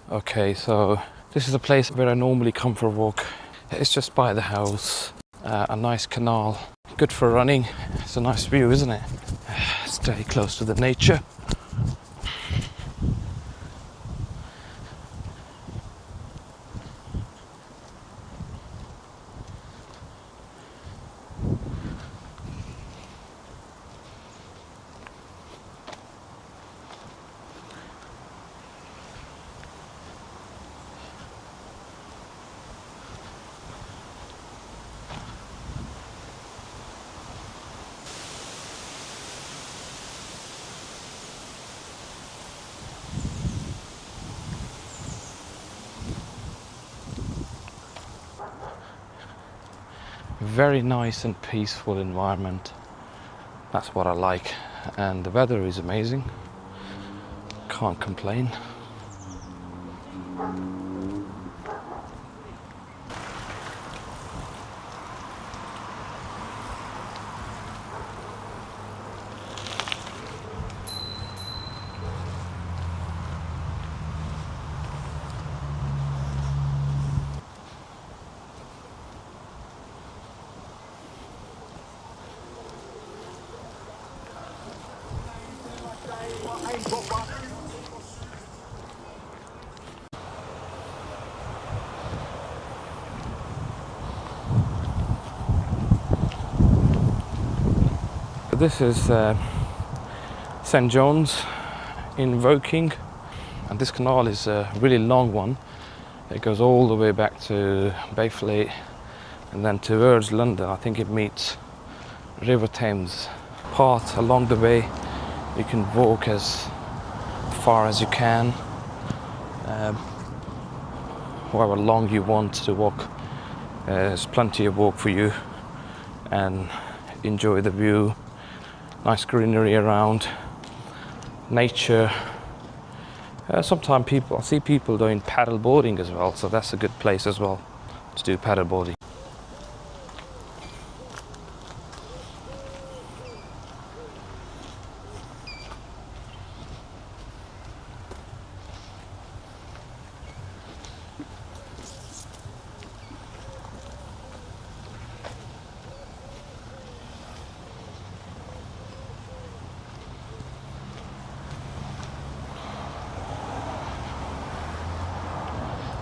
Okay, so this is a place where I normally come for a walk. It's just by the house, a nice canal, good for running. It's a nice view, isn't it? Stay close to the nature. Very nice and peaceful environment. That's what I like. And the weather is amazing. Can't complain. This is St. John's in Woking, and this canal is a really long one. It goes all the way back to Bayfleet and then towards London. I think it meets River Thames. Path along the way, you can walk as far as you can, however long you want to walk. There's plenty of walk for you, and enjoy the view. Nice greenery around, nature. Sometimes I see people doing paddle boarding as well, so that's a good place as well to do paddle boarding.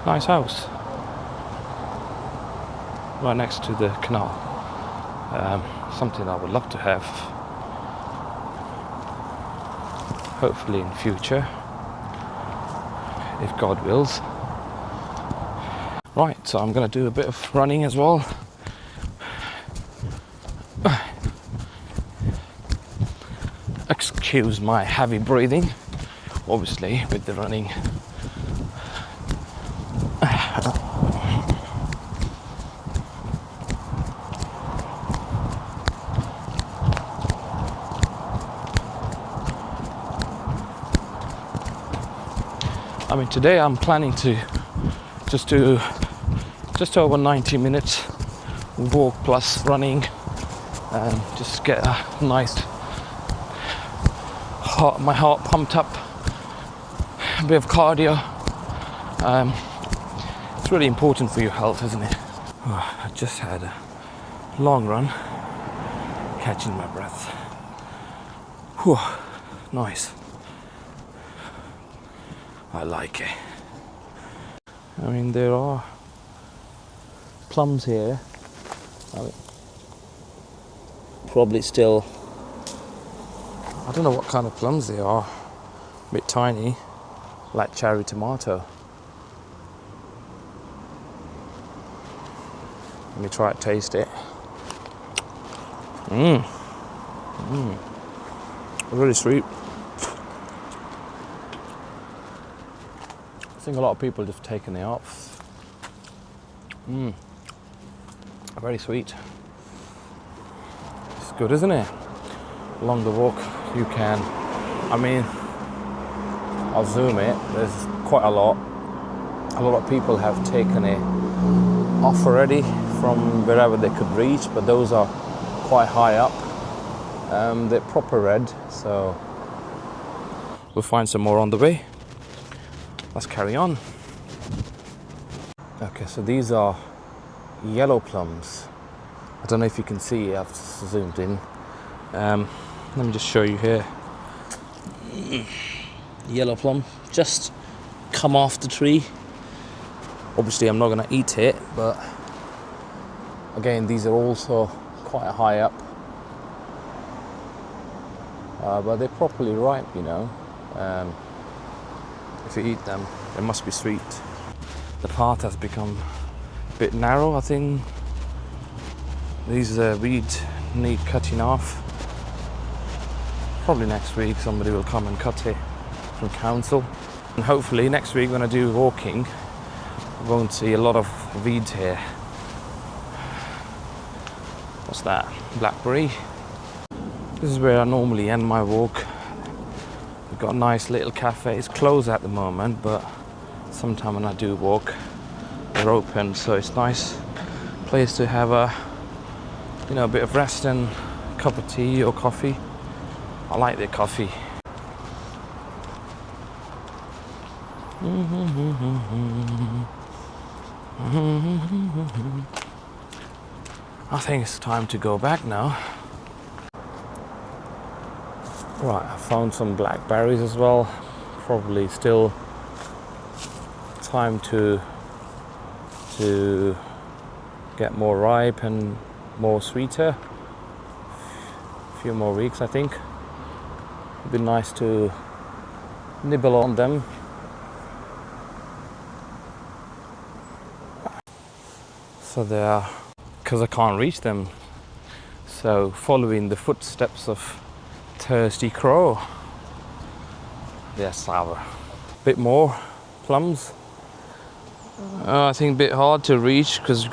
Nice house, right next to the canal. Something I would love to have, hopefully in future, if God wills. Right, so I'm going to do a bit of running as well. Excuse my heavy breathing, obviously with the running. I mean, today I'm planning to just do just over 90 minutes walk plus running, and just get a nice my heart pumped up, a bit of cardio. It's really important for your health, isn't it? I just had a long run, catching my breath. Whew, nice. I like it. I mean, there are plums here. I mean, probably still, I don't know what kind of plums they are. A bit tiny, like cherry tomato. Let me try it, taste it. Really sweet. I think a lot of people have taken it off. Very sweet. It's good, isn't it? Along the walk you can, I mean, I'll zoom it, there's quite a lot of people have taken it off already from wherever they could reach, but those are quite high up. They're proper red, so we'll find some more on the way. let's carry on. Okay, so these are yellow plums. I don't know if you can see, I've zoomed in. Let me just show you here. Yellow plum, just come off the tree. Obviously I'm not going to eat it, but again, these are also quite high up. But they're properly ripe, you know. If you eat them, they must be sweet. The path has become a bit narrow, I think. These weeds need cutting off. Probably next week somebody will come and cut it from council. And hopefully next week when I do walking, I won't see a lot of weeds here. What's that? Blackberry. This is where I normally end my walk. We've got a nice little cafe. It's closed at the moment, but sometime when I do walk, they're open, so it's a nice place to have a bit of rest and a cup of tea or coffee. I like their coffee. I think it's time to go back now. Right, I found some blackberries as well. Probably still time to get more ripe and more sweeter. A few more weeks, I think. It'd be nice to nibble on them. So they are, because I can't reach them, so following the footsteps of thirsty crow. They're sour. Bit more plums. I think a bit hard to reach because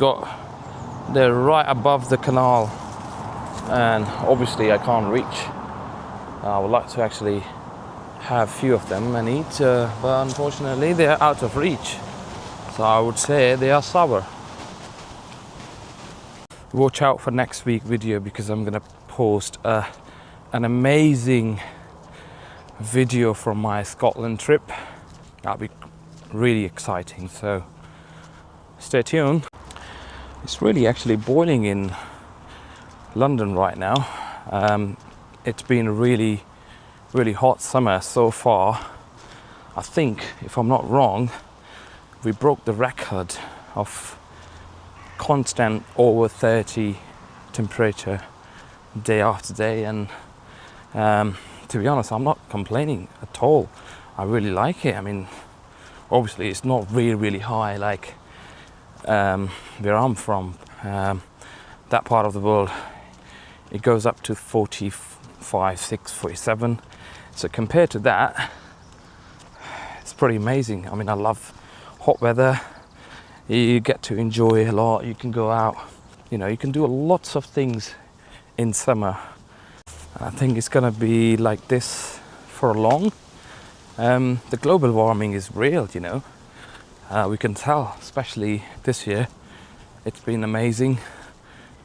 they're right above the canal, and obviously I can't reach. I would like to actually have a few of them and eat, but unfortunately they're out of reach. So I would say they are sour. Watch out for next week's video because I'm gonna post an amazing video from my Scotland trip. That'll be really exciting, so stay tuned. It's really actually boiling in London right now. It's been a really hot summer so far. I think, if I'm not wrong, we broke the record of constant over 30 temperature day after day, and to be honest, I'm not complaining at all. I really like it. I mean, obviously it's not really high like where I'm from. That part of the world, it goes up to 45, 6, 47. So compared to that, it's pretty amazing. I mean, I love hot weather. You get to enjoy a lot. You can go out, you can do lots of things in summer. I think it's gonna be like this for long. The global warming is real, we can tell, especially this year. It's been amazing.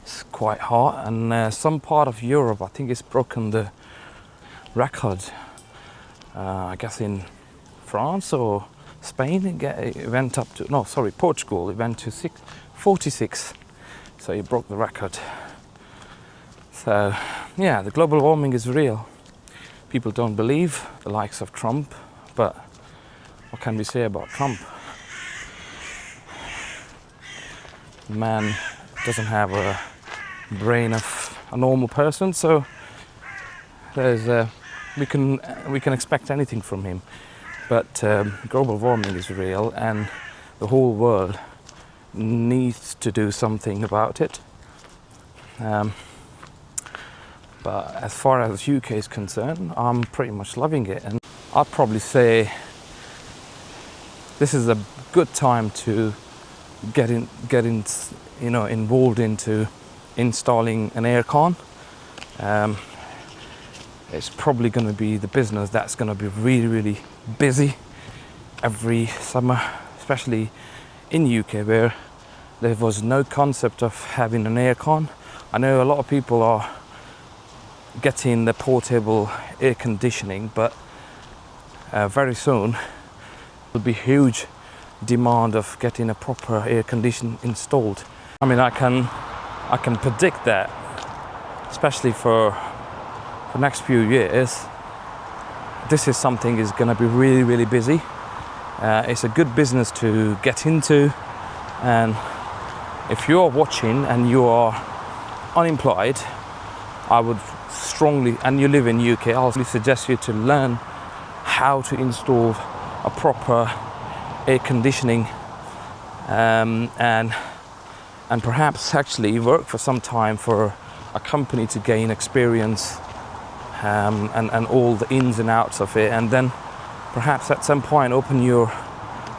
It's quite hot, and some part of Europe, I think it's broken the record. I guess in France or Spain, it went up to, Portugal, it went to 46. So it broke the record. So yeah, the global warming is real. People don't believe, the likes of Trump, but what can we say about Trump? The man doesn't have a brain of a normal person, so we can expect anything from him. But global warming is real, and the whole world needs to do something about it. But as far as UK is concerned, I'm pretty much loving it, and I'd probably say this is a good time to get involved into installing an aircon. It's probably going to be the business that's going to be really busy every summer, especially in UK where there was no concept of having an aircon. I know a lot of people are getting the portable air conditioning, but very soon Would be huge demand of getting a proper air condition installed. I mean, I can predict that, especially for the next few years. This is something is going to be really busy. It's a good business to get into, and if you're watching and you are unemployed, I would strongly, and you live in UK, I'll suggest you to learn how to install a proper air conditioning, and perhaps actually work for some time for a company to gain experience, and all the ins and outs of it, and then perhaps at some point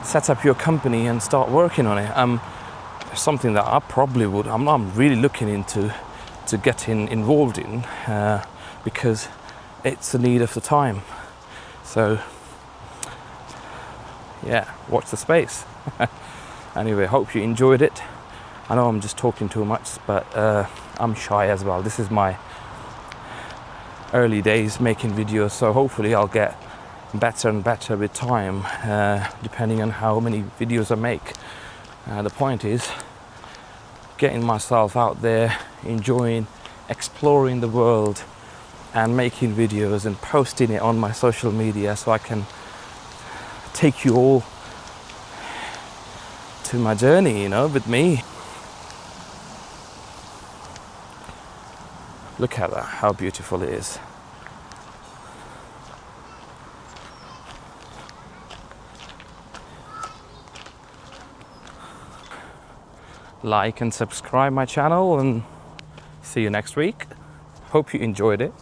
set up your company and start working on it. Something that I probably would, I'm really looking into to getting involved in, because it's the need of the time. So yeah, watch the space. Anyway, hope you enjoyed it. I know I'm just talking too much, but I'm shy as well. This is my early days making videos, so hopefully I'll get better and better with time, depending on how many videos I make. The point is getting myself out there, enjoying, exploring the world, and making videos and posting it on my social media, so I can take you all to my journey, you know, with me. Look at that, how beautiful it is. Like and subscribe my channel, and see you next week. Hope you enjoyed it.